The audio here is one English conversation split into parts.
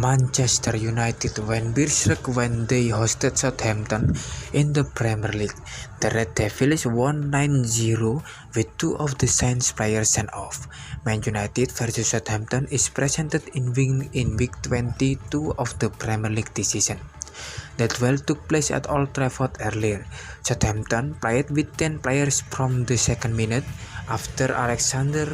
Manchester United went berserk when they hosted Southampton in the Premier League. The Red Devils won 9-0 with two of the Saints players sent off. Man United versus Southampton is presented in week 22 of the Premier League this season. That duel took place at Old Trafford earlier. Southampton played with 10 players from the second minute after Alexander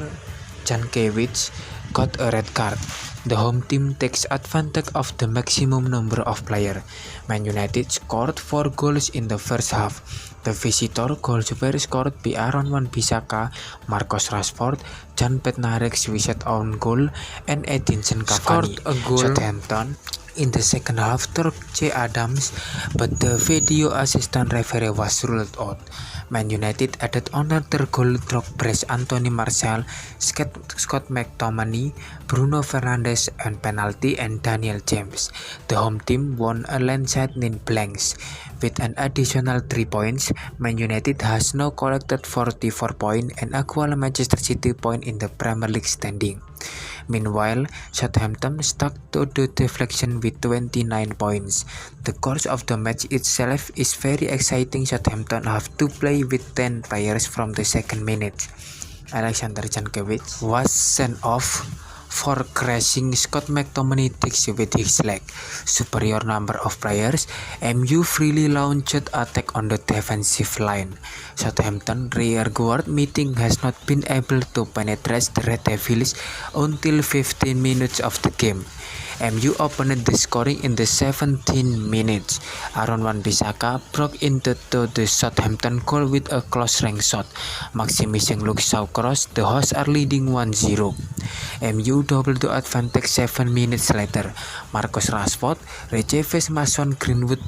Jankiewicz got a red card. The home team takes advantage of the maximum number of players. Man United scored 4 goals in the first half. The visitor goals were scored by Aaron Wan-Bissaka, Marcus Rashford, Jan Bednarek's whistled own goal, and Edinson Cavani. Scored a goal. Southampton in the second half took Che Adams, but the video assistant referee was ruled out. Man United added another goal through Bryce Anthony Martial, Scott McTominay, Bruno Fernandes and penalty, and Daniel James. The home team won a landslide in blanks. With an additional 3 points, Man United has now collected 44 points and equal Manchester City points in the Premier League standing. Meanwhile, Southampton stuck to the deflection with 29 points. The course of the match itself is very exciting. Southampton have to play with 10 players from the second minute. Alexander Jankiewicz was sent off for crashing Scott McTominay with his leg. Superior number of players, MU freely launched attack on the defensive line. Southampton rear guard meeting has not been able to penetrate the Red Devils until 15 minutes of the game. MU opened the scoring in the 17 minutes. Aaron Wan-Bissaka broke into the Southampton goal with a close-range shot. Maximising Luxau cross, the hosts are leading 1-0. MU doubled the advantage 7 minutes later. Marcus Rashford retrieved Mason Greenwood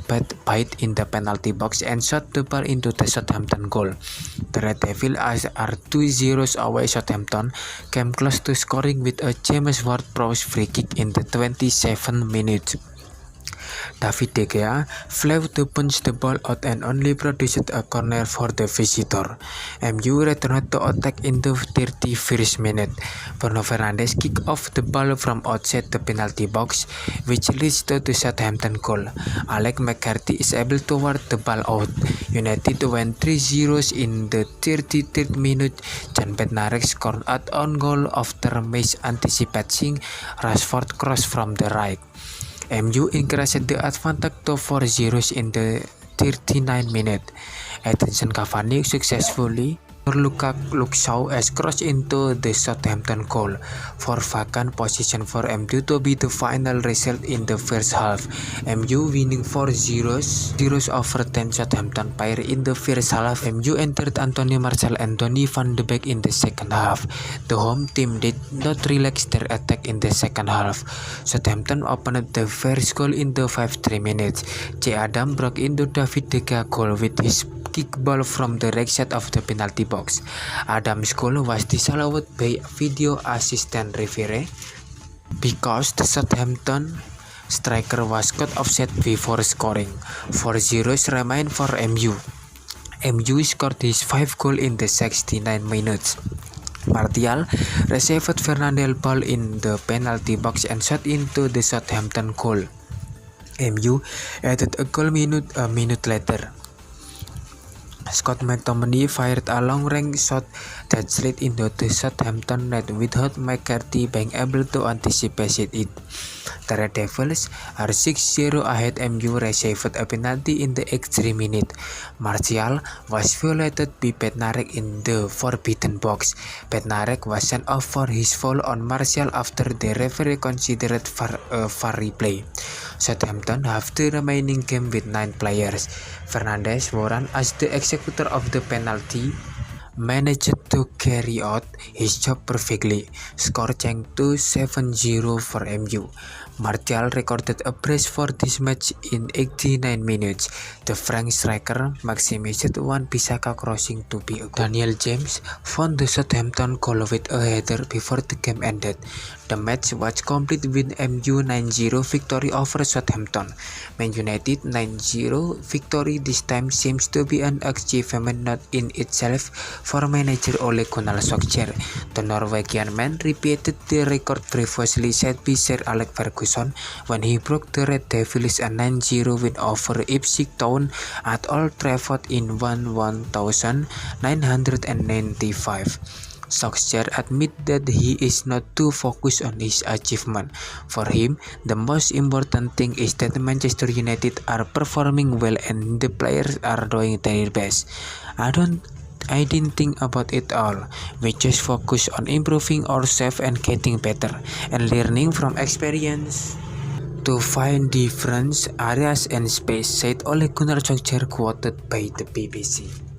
bite in the penalty box and shot the ball into the Southampton goal. The Red Devils are 2-0 away. Southampton came close to scoring with a James Ward-Prowse free kick in the 27th minute. David De Gea flew to punch the ball out and only produced a corner for the visitor. MU returned to attack in the 31st minute. Bruno Fernandes kicked off the ball from outside the penalty box, which leads to the Southampton goal. Alex McCarthy is able to ward the ball out. United went 3-0 in the 33rd minute. Jan Bednarek scored an own goal after mis-anticipating Rashford cross from the right. MU increased the advantage to 4-0 in the 39th minute. Edinson Cavani successfully Luxau has crossed into the Southampton goal for vacant position for MU to be the final result in the first half. MU winning 4-0 over 10 Southampton player in the first half. MU entered Anthony Martial and Donny van de Beek in the second half. The home team did not relax their attack in the second half. Southampton opened the first goal in the 5-3 minutes. Che Adam broke into David De Gea goal with his kick ball from the right side of the penalty box. Adam's goal was disallowed by video assistant referee because the Southampton striker was caught offset before scoring. 4-0 remain for MU. MU scored his 5th goal in the 69 minutes. Martial received Fernandes' ball in the penalty box and shot into the Southampton goal. MU added a goal a minute later. Scott McTominay fired a long-range shot that slid into the Southampton net without McCarthy being able to anticipate it. The Red Devils are 6-0 ahead. MU received a penalty in the extra minute. Martial was violated by Bednarek in the forbidden box. Bednarek was sent off for his foul on Martial after the referee considered VAR replay. Southampton have the remaining game with 9 players. Fernandes, Warren as the executor of the penalty, managed to carry out his job perfectly, scoring to 7-0 for MU. Martial recorded a brace for this match in 89 minutes. The French striker maximized Wan-Bissaka crossing to be a goal. Daniel James found the Southampton goal with a header before the game ended. The match was complete with MU 9-0 victory over Southampton. Man United 9-0 victory this time seems to be an achievement not in itself for manager Ole Gunnar Solskjaer. The Norwegian man repeated the record previously set by Sir Alex Ferguson. Ferguson when he broke the Red Devils' 9-0 win over Ipswich Town at Old Trafford in 1995. Solskjaer admits that he is not too focused on his achievement. For him, the most important thing is that Manchester United are performing well and the players are doing their best. I didn't think about it all. We just focus on improving ourselves and getting better and learning from experience to find different areas and space, said Ole Gunnar Solskjaer, quoted by the BBC.